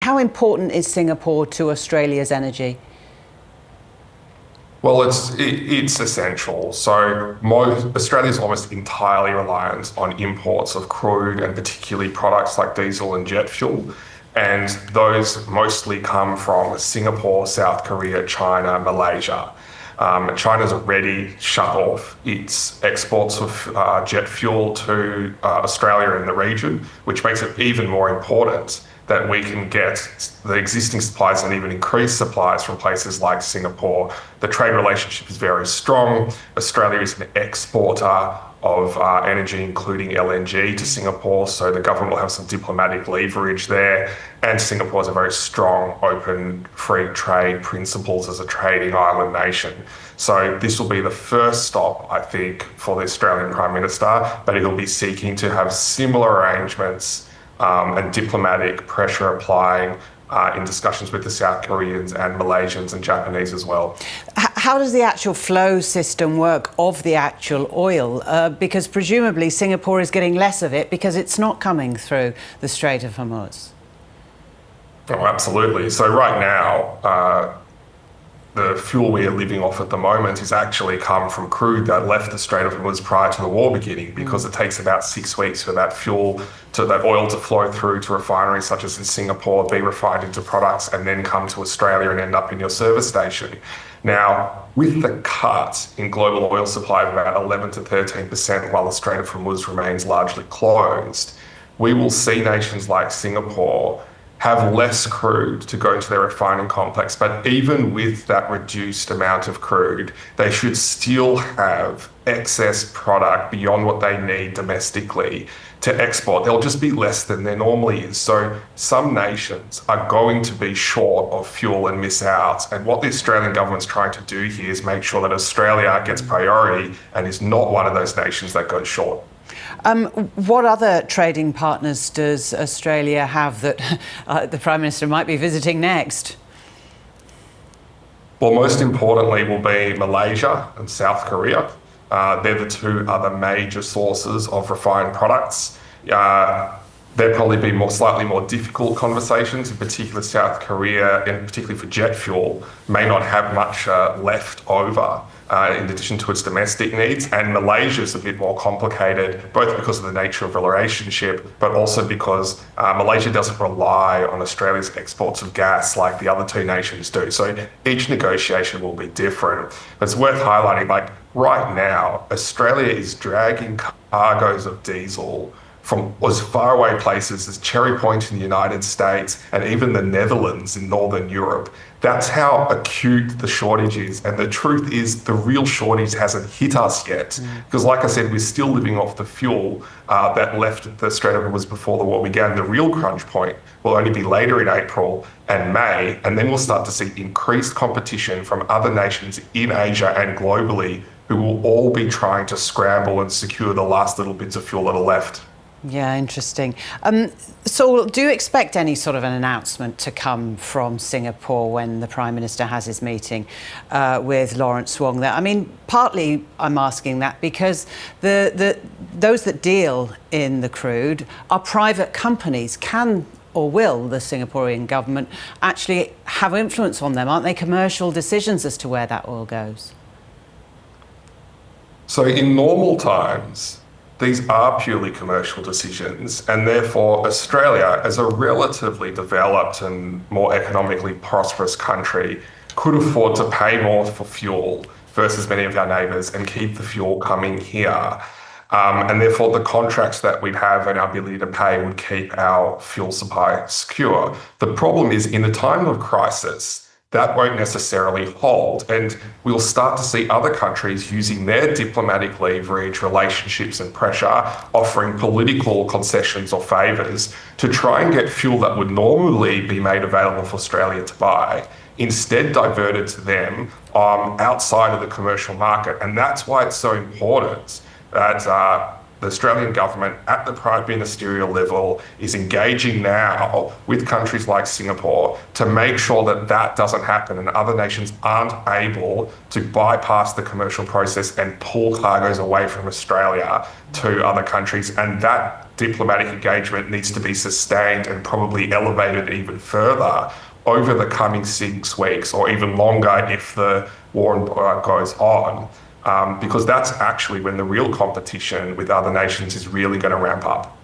How important is Singapore to Australia's energy? Well, it's essential. So Australia's almost entirely reliant on imports of crude and particularly products like diesel and jet fuel. And those mostly come from Singapore, South Korea, China, Malaysia. China's already shut off its exports of jet fuel to Australia and the region, which makes it even more important that we can get the existing supplies and even increase supplies from places like Singapore. The trade relationship is very strong. Australia is an exporter of energy, including LNG, to Singapore, so the government will have some diplomatic leverage there. And Singapore has a very strong, open, free trade principles as a trading island nation. So this will be the first stop, I think, for the Australian Prime Minister, but he'll be seeking to have similar arrangements and diplomatic pressure applying in discussions with the South Koreans and Malaysians and Japanese as well. How does the actual flow system work of the actual oil? Because presumably Singapore is getting less of it because it's not coming through the Strait of Hormuz. Oh, absolutely. So right now, the fuel we are living off at the moment has actually come from crude that left the Strait of Hormuz prior to the war beginning, because it takes about 6 weeks for that oil to flow through to refineries such as in Singapore, be refined into products, and then come to Australia and end up in your service station. Now, with the cut in global oil supply of about 11 to 13% while the Strait of Hormuz remains largely closed, we will see nations like Singapore have less crude to go into their refining complex. But even with that reduced amount of crude, they should still have excess product beyond what they need domestically to export. There'll just be less than there normally is. So some nations are going to be short of fuel and miss out. And what the Australian government's trying to do here is make sure that Australia gets priority and is not one of those nations that goes short. What other trading partners does Australia have that the Prime Minister might be visiting next? Well, most importantly will be Malaysia and South Korea. They're the two other major sources of refined products. There'll probably be slightly more difficult conversations, in particular South Korea, and particularly for jet fuel, may not have much left over in addition to its domestic needs. And Malaysia is a bit more complicated, both because of the nature of the relationship, but also because Malaysia doesn't rely on Australia's exports of gas like the other two nations do. So each negotiation will be different. It's worth highlighting, like right now, Australia is dragging cargoes of diesel from as far away places as Cherry Point in the United States and even the Netherlands in Northern Europe. That's how acute the shortage is. And the truth is the real shortage hasn't hit us yet. Because like I said, we're still living off the fuel that left the Strait of Hormuz before the war began. The real crunch point will only be later in April and May. And then we'll start to see increased competition from other nations in Asia and globally who will all be trying to scramble and secure the last little bits of fuel that are left. Yeah, interesting. Saul, do you expect any sort of an announcement to come from Singapore when the Prime Minister has his meeting with Lawrence Wong there? I mean, partly I'm asking that because those that deal in the crude are private companies. Can or will the Singaporean government actually have influence on them? Aren't they commercial decisions as to where that oil goes? So in normal times, these are purely commercial decisions, and therefore Australia, as a relatively developed and more economically prosperous country, could afford to pay more for fuel versus many of our neighbours and keep the fuel coming here. And therefore the contracts that we'd have and our ability to pay would keep our fuel supply secure. The problem is, in a time of crisis, that won't necessarily hold. And we'll start to see other countries using their diplomatic leverage, relationships and pressure, offering political concessions or favours to try and get fuel that would normally be made available for Australia to buy, instead diverted to them outside of the commercial market. And that's why it's so important that the Australian government at the prime ministerial level is engaging now with countries like Singapore to make sure that that doesn't happen and other nations aren't able to bypass the commercial process and pull cargoes away from Australia to other countries. And that diplomatic engagement needs to be sustained and probably elevated even further over the coming 6 weeks or even longer if the war goes on. Because that's actually when the real competition with other nations is really going to ramp up.